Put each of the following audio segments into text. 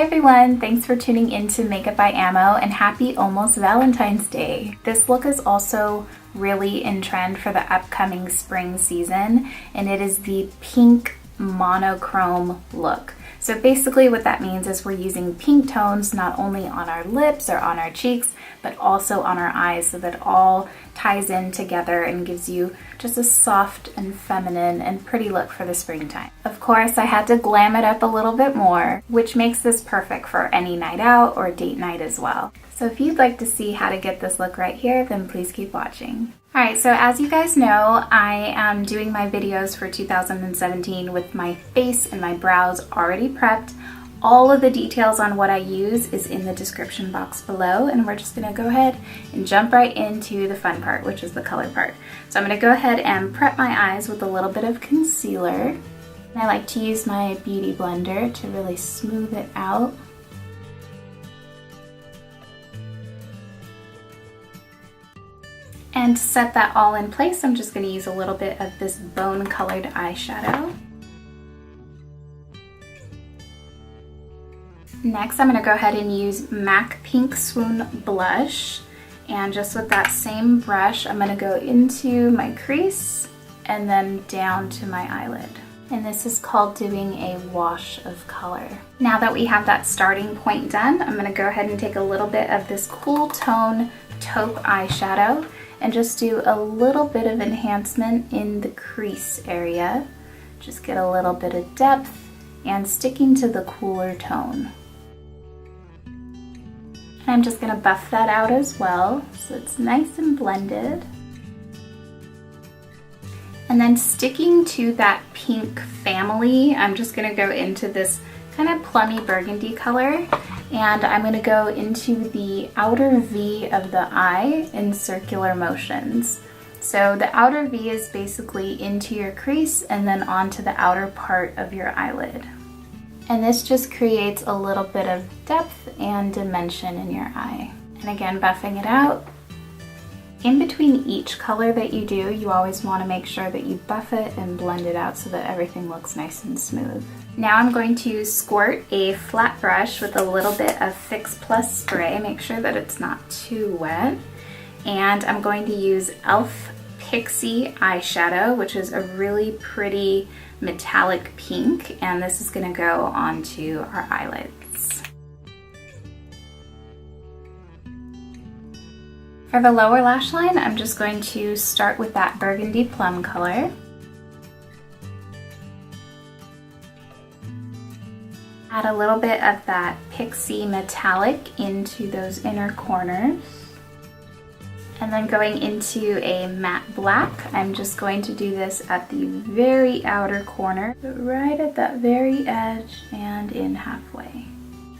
Hey everyone, thanks for tuning in to Makeup by Ammo and happy almost Valentine's Day. This look is also really in trend for the upcoming spring season, and it is the Pink Monochrome look. So basically what that means is we're using pink tones not only on our lips or on our cheeks, but also on our eyes, so that it all ties in together and gives you just a soft and feminine and pretty look for the springtime. Of course, I had to glam it up a little bit more, which makes this perfect for any night out or date night as well. So if you'd like to see how to get this look right here, then please keep watching. Alright, so as you guys know, I am doing my videos for 2017 with my face and my brows already prepped. All of the details on what I use is in the description box below, and we're just gonna go ahead and jump right into the fun part, which is the color part. So I'm gonna go ahead and prep my eyes with a little bit of concealer. And I like to use my beauty blender to really smooth it out. And to set that all in place, I'm just gonna use a little bit of this bone colored eyeshadow. Next, I'm going to go ahead and use MAC Pink Swoon blush, and just with that same brush, I'm going to go into my crease and then down to my eyelid. And this is called doing a wash of color. Now that we have that starting point done, I'm going to go ahead and take a little bit of this cool tone taupe eyeshadow and just do a little bit of enhancement in the crease area. Just get a little bit of depth and sticking to the cooler tone. I'm just going to buff that out as well, so it's nice and blended. And then sticking to that pink family, I'm just going to go into this kind of plummy burgundy color, and I'm going to go into the outer V of the eye in circular motions. So the outer V is basically into your crease and then onto the outer part of your eyelid. And this just creates a little bit of depth and dimension in your eye. And again, buffing it out. In between each color that you do, you always want to make sure that you buff it and blend it out so that everything looks nice and smooth. Now I'm going to squirt a flat brush with a little bit of Fix Plus spray. Make sure that it's not too wet. And I'm going to use E.L.F. Pixie eyeshadow, which is a really pretty metallic pink, and this is going to go onto our eyelids. For the lower lash line, I'm just going to start with that burgundy plum color. Add a little bit of that Pixie metallic into those inner corners. And then going into a matte black, I'm just going to do this at the very outer corner, right at that very edge and in halfway.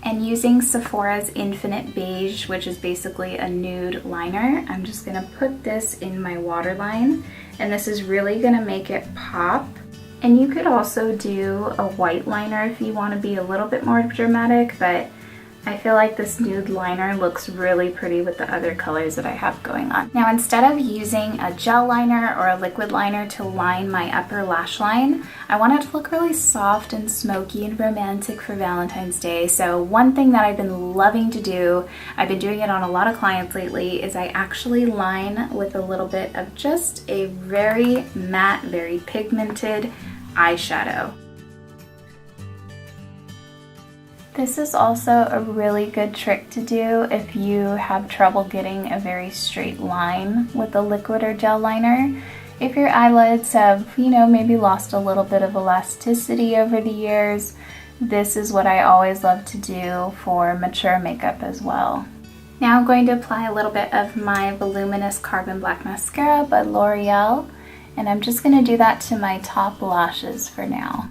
And using Sephora's Infinite Beige, which is basically a nude liner, I'm just gonna put this in my waterline, and this is really gonna make it pop. And you could also do a white liner if you wanna be a little bit more dramatic, but I feel like this nude liner looks really pretty with the other colors that I have going on. Now instead of using a gel liner or a liquid liner to line my upper lash line, I want it to look really soft and smoky and romantic for Valentine's Day. So one thing that I've been loving to do, I've been doing it on a lot of clients lately, is I actually line with a little bit of just a very matte, very pigmented eyeshadow. This is also a really good trick to do if you have trouble getting a very straight line with a liquid or gel liner. If your eyelids have, maybe lost a little bit of elasticity over the years, this is what I always love to do for mature makeup as well. Now I'm going to apply a little bit of my Voluminous Carbon Black Mascara by Loreal, and I'm just going to do that to my top lashes for now.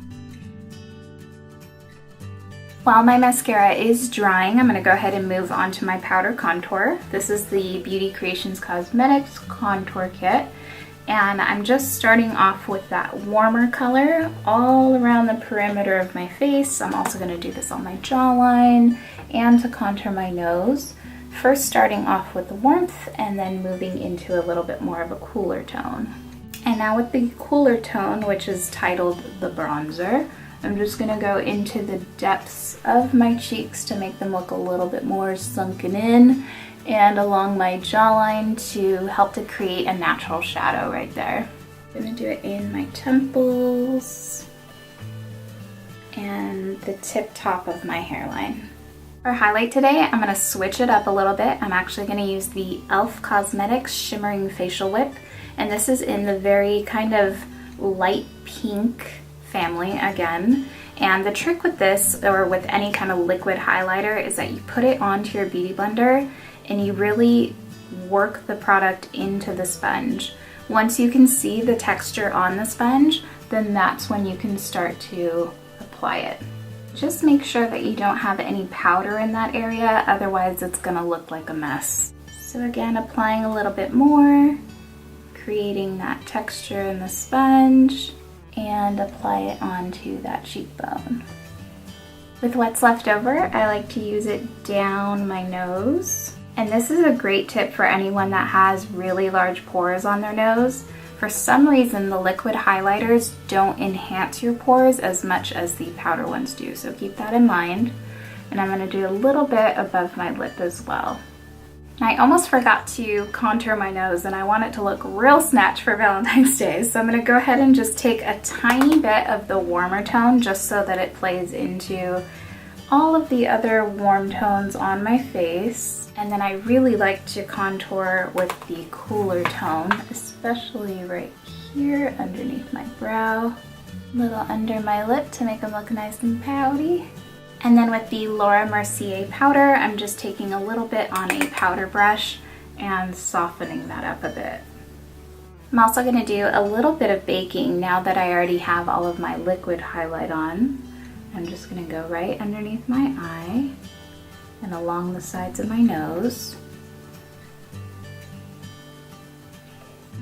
While my mascara is drying, I'm going to go ahead and move on to my powder contour. This is the Beauty Creations Cosmetics Contour Kit, and I'm just starting off with that warmer color all around the perimeter of my face. I'm also going to do this on my jawline and to contour my nose. First starting off with the warmth and then moving into a little bit more of a cooler tone. And now with the cooler tone, which is titled the bronzer, I'm just gonna go into the depths of my cheeks to make them look a little bit more sunken in, and along my jawline to help to create a natural shadow right there. I'm gonna do it in my temples and the tip top of my hairline. For highlight today, I'm gonna switch it up a little bit. I'm actually gonna use the E.L.F. Cosmetics Shimmering Facial Whip, and this is in the very kind of light pink family again. And the trick with this, or with any kind of liquid highlighter, is that you put it onto your beauty blender and you really work the product into the sponge. Once you can see the texture on the sponge, then that's when you can start to apply it. Just make sure that you don't have any powder in that area, otherwise it's gonna look like a mess. So again, applying a little bit more, creating that texture in the sponge, and apply it onto that cheekbone. With what's left over, I like to use it down my nose. And this is a great tip for anyone that has really large pores on their nose. For some reason, the liquid highlighters don't enhance your pores as much as the powder ones do, so keep that in mind. And I'm gonna do a little bit above my lip as well. I almost forgot to contour my nose, and I want it to look real snatch for Valentine's Day, so I'm gonna go ahead and just take a tiny bit of the warmer tone just so that it plays into all of the other warm tones on my face. And then I really like to contour with the cooler tone, especially right here underneath my brow, a little under my lip to make them look nice and pouty. And then with the Mercier powder, I'm just taking a little bit on a powder brush and softening that up a bit. I'm also going to do a little bit of baking now that I already have all of my liquid highlight on. I'm just going to go right underneath my eye and along the sides of my nose.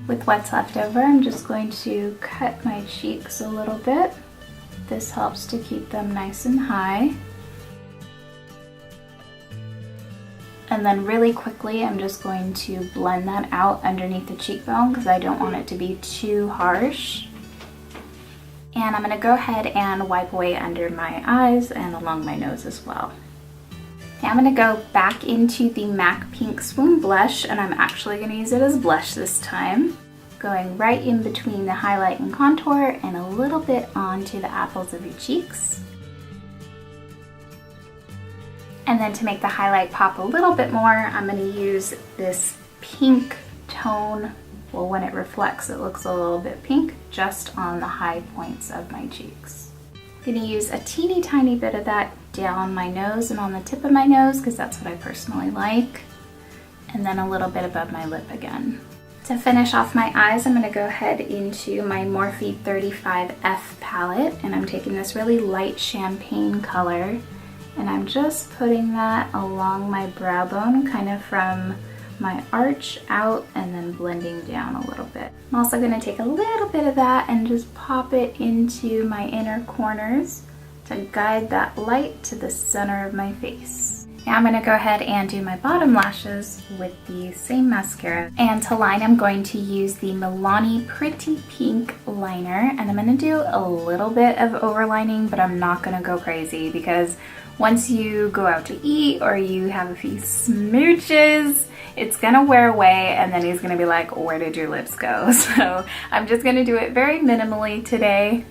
With what's left over, I'm just going to cut my cheeks a little bit. This helps to keep them nice and high. And then really quickly, I'm just going to blend that out underneath the cheekbone because I don't want it to be too harsh. And I'm gonna go ahead and wipe away under my eyes and along my nose as well. Now I'm gonna go back into the MAC Pink Swoon blush, and I'm actually gonna use it as blush this time. Going right in between the highlight and contour and a little bit onto the apples of your cheeks. And then to make the highlight pop a little bit more, I'm gonna use this pink tone. Well, when it reflects, it looks a little bit pink just on the high points of my cheeks. I'm gonna use a teeny tiny bit of that down my nose and on the tip of my nose because that's what I personally like. And then a little bit above my lip again. To finish off my eyes, I'm gonna go ahead into my Morphe 35F palette, and I'm taking this really light champagne color, and I'm just putting that along my brow bone, kind of from my arch out and then blending down a little bit. I'm also gonna take a little bit of that and just pop it into my inner corners to guide that light to the center of my face. Now I'm gonna go ahead and do my bottom lashes with the same mascara. And to line, I'm going to use the Milani Pretty Pink liner, and I'm gonna do a little bit of overlining, but I'm not gonna go crazy because once you go out to eat or you have a few smooches, it's gonna wear away and then he's gonna be like, where did your lips go? So I'm just gonna do it very minimally today.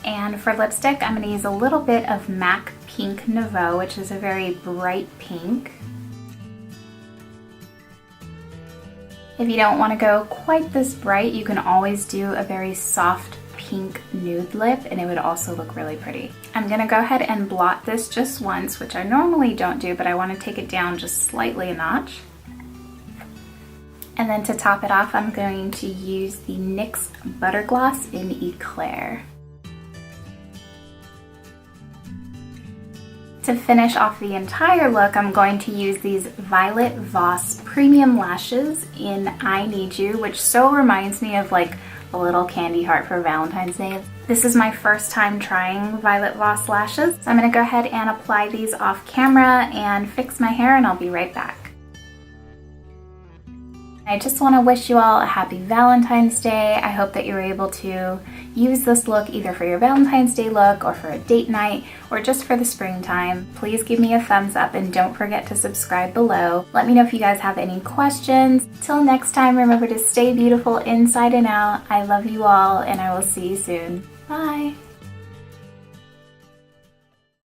And for lipstick, I'm gonna use a little bit of MAC Pink Nouveau, which is a very bright pink. If you don't want to go quite this bright, you can always do a very soft pink nude lip and it would also look really pretty. I'm gonna go ahead and blot this just once, which I normally don't do, but I want to take it down just slightly a notch. And then to top it off, I'm going to use the NYX Butter Gloss in Eclair. To finish off the entire look, I'm going to use these Violet Voss Premium Lashes in I Need You, which so reminds me of like a little candy heart for Valentine's Day. This is my first time trying Violet Voss lashes. So I'm gonna go ahead and apply these off camera and fix my hair, and I'll be right back. I just want to wish you all a happy Valentine's Day. I hope that you're able to use this look either for your Valentine's Day look or for a date night or just for the springtime. Please give me a thumbs up and don't forget to subscribe below. Let me know if you guys have any questions. Till next time, remember to stay beautiful inside and out. I love you all and I will see you soon. Bye!